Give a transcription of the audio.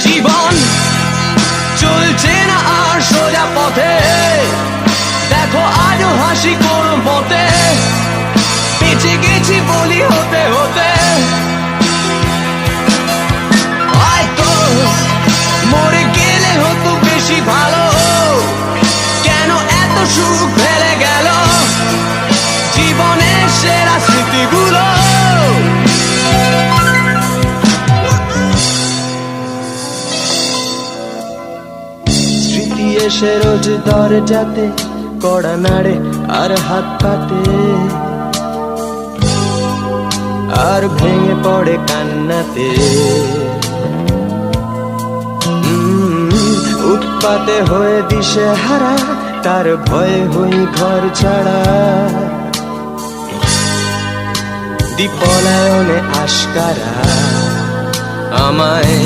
জীবন চলছে না আর সোজা পথে, দেখো আজও হাসি কোন পথে, বেঁচে গেছি বলি হতে হতে। হয়তো মরে গেলে হতো বেশি ভালো, কেন এত সুখ ফেলে গেল জীবনের সেরা স্মৃতিগুলো। স্মৃতি এসে রোজ দরজাতে কড়া নাড়ে আর হাত পাতে, আর ভেঙে পড়ে কান্নাতে। উৎপাতে হয়ে দিশে হারা, তার ভয়ে হই ঘর ছাড়া। পলায়নে আশকারা আমায়